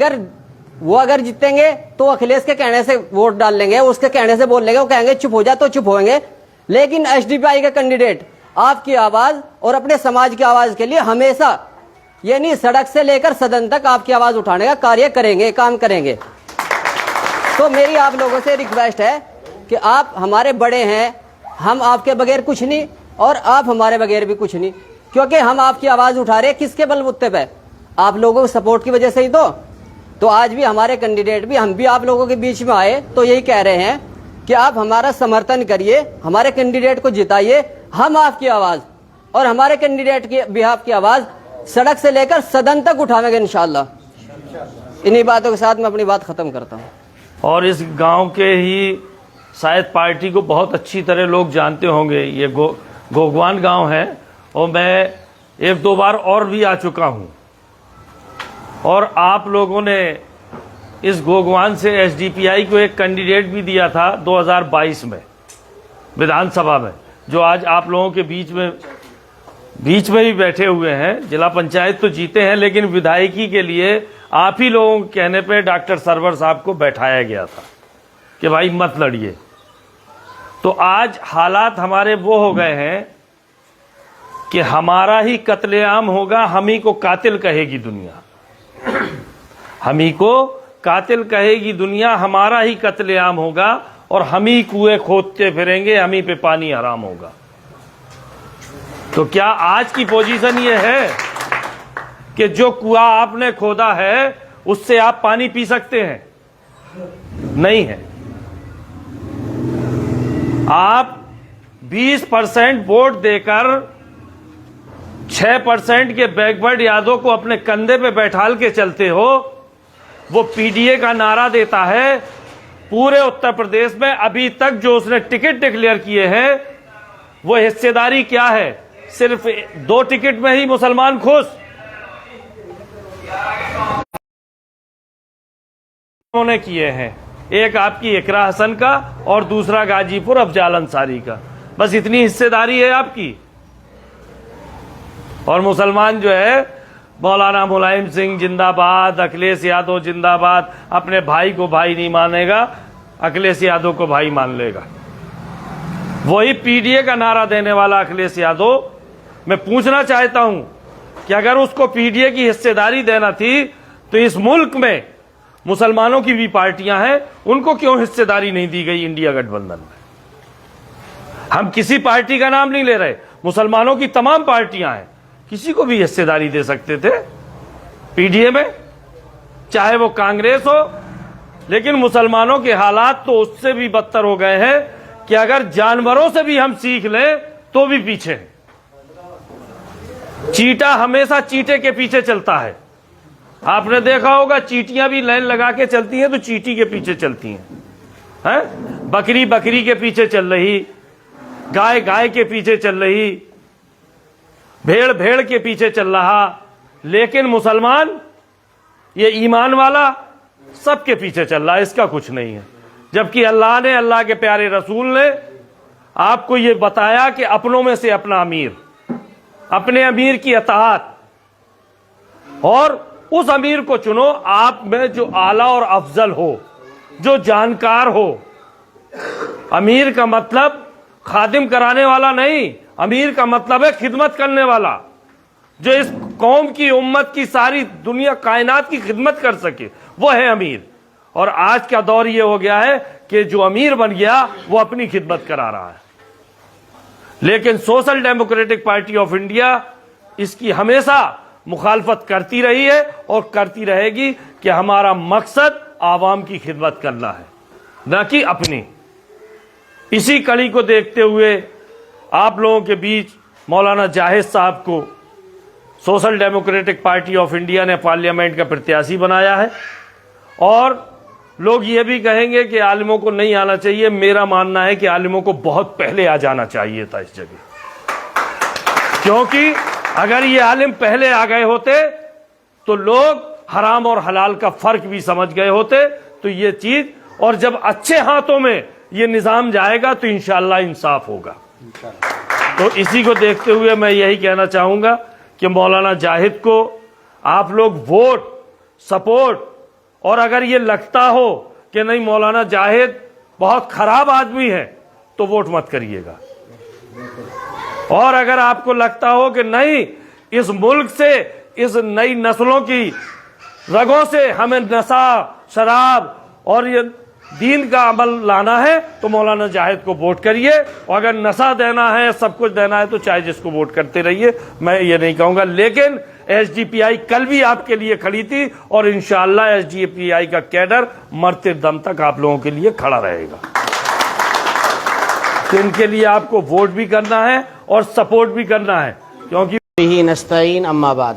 اگر جیتیں گے تو اکھلیش کے کہنے سے ووٹ ڈال لیں گے, اس کے کہنے سے بول لیں گے, وہ کہیں گے چپ ہو جا تو چپ ہوئیں گے. لیکن ایس ڈی پی آئی کا کینڈیڈیٹ آپ کی آواز اور اپنے سماج کی آواز کے لیے ہمیشہ یعنی سڑک سے لے کر سدن تک آپ کی آواز اٹھانے کا کاریہ کریں گے, کام کریں گے. تو میری آپ لوگوں سے ریکویسٹ ہے کہ آپ ہمارے بڑے ہیں, ہم آپ کے بغیر کچھ نہیں اور آپ ہمارے بغیر بھی کچھ نہیں, کیونکہ ہم آپ کی آواز اٹھا رہے ہیں کس کے بل بوتے پہ, آپ لوگوں کی سپورٹ کی وجہ سے ہی تو آج بھی ہمارے کینڈیڈیٹ بھی, ہم بھی آپ لوگوں کے بیچ میں آئے تو یہی کہہ رہے ہیں کہ آپ ہمارا سمرتھن کریے, ہمارے کینڈیڈیٹ کو جتائیے, ہم آپ کی آواز اور ہمارے کینڈیڈیٹ کی بھی آپ کی آواز سڑک سے لے کر سدن تک اٹھاویں گے انشاءاللہ. انہی باتوں کے ساتھ میں اپنی بات ختم کرتا ہوں. اور اس گاؤں کے ہی شاید پارٹی کو بہت اچھی طرح لوگ جانتے ہوں گے, یہ گوگوان گاؤں ہے اور میں ایک دو بار اور بھی آ چکا ہوں, اور آپ لوگوں نے اس گوگوان سے ایس ڈی پی آئی کو ایک کینڈیڈیٹ بھی دیا تھا 2022 میں ودھان سبھا میں, جو آج آپ لوگوں کے بیچ میں بھی بیٹھے ہوئے ہیں. ضلع پنچایت تو جیتے ہیں لیکن ودھائیکی کے لیے آپ ہی لوگوں کے کہنے پہ ڈاکٹر سرور صاحب کو بیٹھایا گیا تھا کہ بھائی مت لڑیے. تو آج حالات ہمارے وہ ہو گئے ہیں کہ ہمارا ہی قتل عام ہوگا, ہم ہی کو قاتل کہے گی دنیا, ہم ہی کو قاتل کہے گی دنیا, ہمارا ہی قتل عام ہوگا اور ہم ہی کنویں کھودتے پھریں گے, ہم ہی پہ پانی حرام ہوگا. تو کیا آج کی پوزیشن یہ ہے کہ جو کنواں آپ نے کھودا ہے اس سے آپ پانی پی سکتے ہیں؟ نہیں ہے. آپ 20% ووٹ دے کر 6% کے بیکورڈ یادوں کو اپنے کندھے پہ بیٹھال کے چلتے ہو. وہ پی ڈی اے کا نعرہ دیتا ہے پورے اتر پردیش میں, ابھی تک جو اس نے ٹکٹ ڈکلیئر کیے ہیں وہ حصے داری کیا ہے, صرف 2 ٹکٹ میں ہی مسلمان خوش. انہوں نے کیے ہیں, ایک آپ کی اقرا حسن کا اور دوسرا غازی پور افضال انصاری کا, بس اتنی حصے داری ہے آپ کی. اور مسلمان جو ہے مولانا ملائم سنگھ زندہ باد, اکھلیش یادو زندہ باد, اپنے بھائی کو بھائی نہیں مانے گا, اکھلیش یادو کو بھائی مان لے گا. وہی پی ڈی اے کا نعرہ دینے والا اکھلیش یادو, میں پوچھنا چاہتا ہوں کہ اگر اس کو پی ڈی اے کی حصے داری دینا تھی تو اس ملک میں مسلمانوں کی بھی پارٹیاں ہیں, ان کو کیوں حصے داری نہیں دی گئی انڈیا گٹھ بندھن میں؟ ہم کسی پارٹی کا نام نہیں لے رہے, مسلمانوں کی تمام پارٹیاں ہیں, کسی کو بھی حصے داری دے سکتے تھے پی ڈی اے میں, چاہے وہ کانگریس ہو. لیکن مسلمانوں کے حالات تو اس سے بھی بدتر ہو گئے ہیں کہ اگر جانوروں سے بھی ہم سیکھ لیں تو بھی پیچھے. چیٹا ہمیشہ چیٹے کے پیچھے چلتا ہے. آپ نے دیکھا ہوگا چیٹیاں بھی لائن لگا کے چلتی ہیں تو چیٹی کے پیچھے چلتی ہیں, بکری بکری کے پیچھے چل رہی, گائے گائے کے پیچھے چل رہی, بھیڑ بھیڑ کے پیچھے چل رہا. لیکن مسلمان یہ ایمان والا سب کے پیچھے چل رہا ہے, اس کا کچھ نہیں ہے. جبکہ اللہ نے, اللہ کے پیارے رسول نے آپ کو یہ بتایا کہ اپنوں میں سے اپنا امیر, اپنے امیر کی اطاعت, اور اس امیر کو چنو آپ میں جو اعلیٰ اور افضل ہو, جو جانکار ہو. امیر کا مطلب خادم کرانے والا نہیں, امیر کا مطلب ہے خدمت کرنے والا, جو اس قوم کی, امت کی, ساری دنیا کائنات کی خدمت کر سکے, وہ ہے امیر. اور آج کا دور یہ ہو گیا ہے کہ جو امیر بن گیا وہ اپنی خدمت کرا رہا ہے. لیکن social democratic party of India اس کی ہمیشہ مخالفت کرتی رہی ہے اور کرتی رہے گی کہ ہمارا مقصد عوام کی خدمت کرنا ہے, نہ کہ اپنی. اسی کڑی کو دیکھتے ہوئے آپ لوگوں کے بیچ مولانا جاہد صاحب کو social democratic party of India نے پارلیمنٹ کا پرتیاشی بنایا ہے. اور لوگ یہ بھی کہیں گے کہ عالموں کو نہیں آنا چاہیے. میرا ماننا ہے کہ عالموں کو بہت پہلے آ جانا چاہیے تھا اس جگہ, کیونکہ اگر یہ عالم پہلے آ گئے ہوتے تو لوگ حرام اور حلال کا فرق بھی سمجھ گئے ہوتے. تو یہ چیز, اور جب اچھے ہاتھوں میں یہ نظام جائے گا تو انشاءاللہ انصاف ہوگا. تو اسی کو دیکھتے ہوئے میں یہی کہنا چاہوں گا کہ مولانا جاہد کو آپ لوگ ووٹ, سپورٹ اور اگر یہ لگتا ہو کہ نہیں مولانا جاہد بہت خراب آدمی ہے تو ووٹ مت کریے گا. اور اگر آپ کو لگتا ہو کہ نہیں اس ملک سے اس نئی نسلوں کی رگوں سے ہمیں نشہ شراب اور یہ دین کا عمل لانا ہے تو مولانا جاہد کو ووٹ کریے. اور اگر نشہ دینا ہے سب کچھ دینا ہے تو چاہے جس کو ووٹ کرتے رہیے, میں یہ نہیں کہوں گا. لیکن ایس ڈی پی آئی کل بھی آپ کے لیے کھڑی تھی اور انشاءاللہ ایس ڈی پی آئی کا کیڈر مرتے دم تک آپ لوگوں کے لیے کھڑا رہے گا. تو ان کے لیے آپ کو ووٹ بھی کرنا ہے اور سپورٹ بھی کرنا ہے, کیونکہ به نستعین. اما بعد,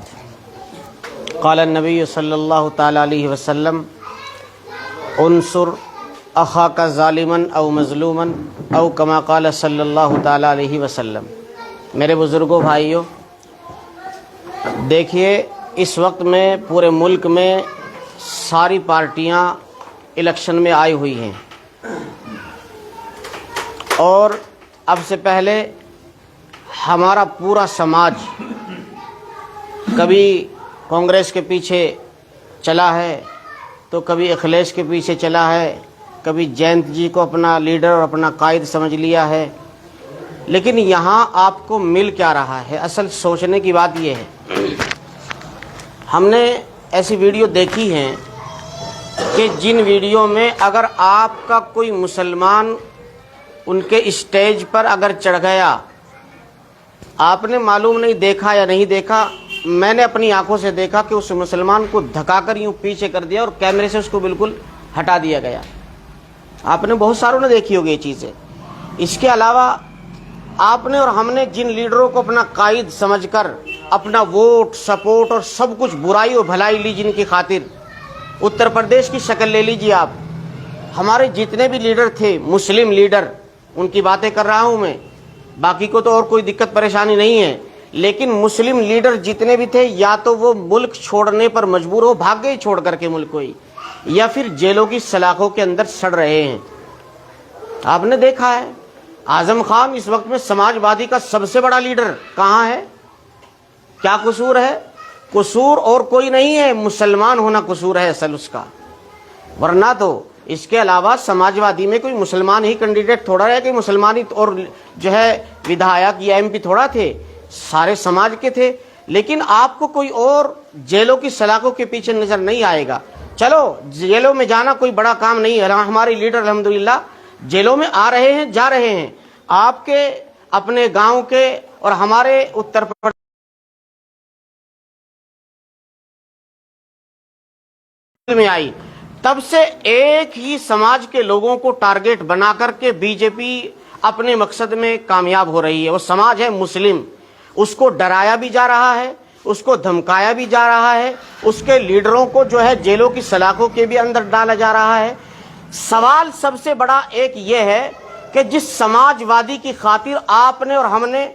قال النبی صلی اللہ تعالی علیہ وسلم انصر اخاک ظالما او مظلوما او کما قال صلی اللہ تعالی علیہ وسلم. میرے بزرگوں, بھائیوں, دیکھیے اس وقت میں پورے ملک میں ساری پارٹیاں الیکشن میں آئی ہوئی ہیں, اور اب سے پہلے ہمارا پورا سماج کبھی کانگریس کے پیچھے چلا ہے تو کبھی اکھلیش کے پیچھے چلا ہے, کبھی جینت جی کو اپنا لیڈر اور اپنا قائد سمجھ لیا ہے. لیکن یہاں آپ کو مل کیا رہا ہے؟ اصل سوچنے کی بات یہ ہے, ہم نے ایسی ویڈیو دیکھی ہیں کہ جن ویڈیو میں اگر آپ کا کوئی مسلمان ان کے اسٹیج پر اگر چڑھ گیا, آپ نے معلوم نہیں دیکھا یا نہیں دیکھا, میں نے اپنی آنکھوں سے دیکھا کہ اس مسلمان کو دھکا کر یوں پیچھے کر دیا اور کیمرے سے اس کو بالکل ہٹا دیا گیا. آپ نے بہت ساروں نے دیکھی ہوگی یہ چیزیں. اس کے علاوہ آپ نے اور ہم نے جن لیڈروں کو اپنا قائد سمجھ کر اپنا ووٹ سپورٹ اور سب کچھ برائی اور بھلائی لی, جن کی خاطر اتر پردیش کی شکل لے لیجیے آپ, ہمارے جتنے بھی لیڈر تھے مسلم لیڈر, ان کی باتیں کر رہا ہوں میں, باقی کو تو اور کوئی دقت پریشانی نہیں ہے, لیکن مسلم لیڈر جتنے بھی تھے یا تو وہ ملک چھوڑنے پر مجبور ہو, بھاگ گئے چھوڑ کر کے ملک کو ہی, یا پھر جیلوں کی سلاخوں کے اندر سڑ رہے ہیں. آپ نے دیکھا ہے اعظم خان اس وقت میں سماجوادی کا سب سے بڑا لیڈر کہاں ہے؟ کیا قصور ہے؟ قصور اور کوئی نہیں ہے, مسلمان ہونا قصور ہے اصل اس کا, ورنہ تو اس کے علاوہ سماجوادی میں کوئی مسلمان ہی کینڈیڈیٹ تھوڑا ہے کہ مسلمان ہی اور جو ہے ودھایک یا ایم پی تھوڑا تھے, سارے سماج کے تھے. لیکن آپ کو کوئی اور جیلوں کی سلاخوں کے پیچھے نظر نہیں آئے گا. چلو جیلوں میں جانا کوئی بڑا کام نہیں ہے, ہمارے لیڈر الحمدللہ جیلوں میں آ رہے ہیں, جا رہے ہیں. آپ کے اپنے گاؤں کے اور ہمارے اتر پردیش میں آئی, تب سے ایک ہی سماج کے لوگوں کو ٹارگٹ بنا کر کے بی جے پی اپنے مقصد میں کامیاب ہو رہی ہے. وہ سماج ہے مسلم, اس کو ڈرایا بھی جا رہا ہے, اس کو دھمکایا بھی جا رہا ہے, اس کے لیڈروں کو جو ہے جیلوں کی سلاخوں کے بھی اندر ڈالا جا رہا ہے. سوال سب سے بڑا ایک یہ ہے کہ جس سماجوادی کی خاطر آپ نے اور ہم نے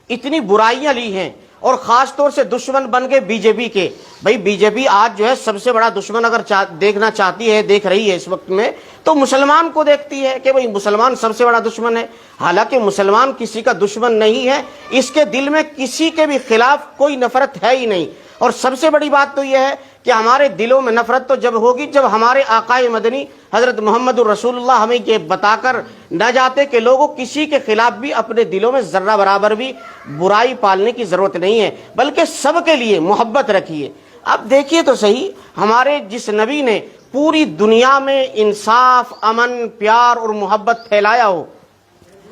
اتنی برائیاں لی ہیں اور خاص طور سے دشمن بن گئے بی جے پی کے. بھائی بی جے پی آج جو ہے سب سے بڑا دشمن اگر دیکھنا چاہتی ہے, دیکھ رہی ہے اس وقت میں, تو مسلمان کو دیکھتی ہے کہ بھئی مسلمان سب سے بڑا دشمن ہے. حالانکہ مسلمان کسی کا دشمن نہیں ہے, اس کے دل میں کسی کے بھی خلاف کوئی نفرت ہے ہی نہیں. اور سب سے بڑی بات تو یہ ہے کہ ہمارے دلوں میں نفرت تو جب ہوگی جب ہمارے آقائے مدنی حضرت محمد الرسول اللہ ہمیں یہ بتا کر نہ جاتے کہ لوگوں کسی کے خلاف بھی اپنے دلوں میں ذرہ برابر بھی برائی پالنے کی ضرورت نہیں ہے, بلکہ سب کے لیے محبت رکھیے. اب دیکھیے تو صحیح, ہمارے جس نبی نے پوری دنیا میں انصاف, امن, پیار اور محبت پھیلایا ہو,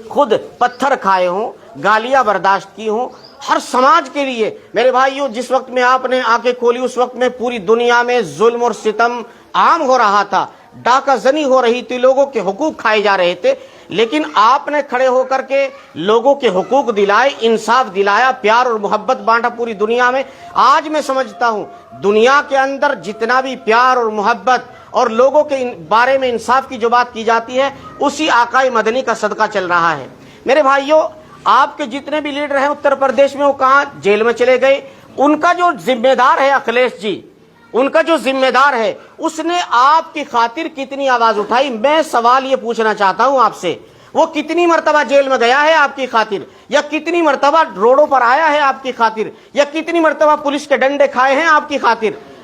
خود پتھر کھائے ہوں, گالیاں برداشت کی ہوں, ہر سماج کے لیے. میرے بھائیوں, جس وقت میں آپ نے آنکھیں کھولی اس وقت میں پوری دنیا میں ظلم اور ستم عام ہو رہا تھا, ڈاکہ زنی ہو رہی تھی, لوگوں کے حقوق کھائے جا رہے تھے, لیکن آپ نے کھڑے ہو کر کے لوگوں کے حقوق دلائے, انصاف دلایا, پیار اور محبت بانٹا پوری دنیا میں. آج میں سمجھتا ہوں دنیا کے اندر جتنا بھی پیار اور محبت اور لوگوں کے بارے میں انصاف کی جو بات کی جاتی ہے, اسی آقائے مدنی کا صدقہ چل رہا ہے. میرے بھائیوں, آپ کے جتنے بھی لیڈر ہیں اتر پردیش میں, وہ کہاں جیل میں چلے گئے. ان کا جو ذمہ دار ہے اکھلیش جی, ان کا جو ذمہ دار ہے, اس نے آپ کی خاطر کتنی آواز اٹھائی. میں سوال یہ پوچھنا چاہتا ہوں آپ سے, وہ کتنی مرتبہ جیل میں گیا ہے آپ کی خاطر, یا کتنی مرتبہ روڈوں پر آیا ہے آپ کی خاطر, یا کتنی مرتبہ پولیس کے ڈنڈے کھائے ہیں آپ کی خاطر.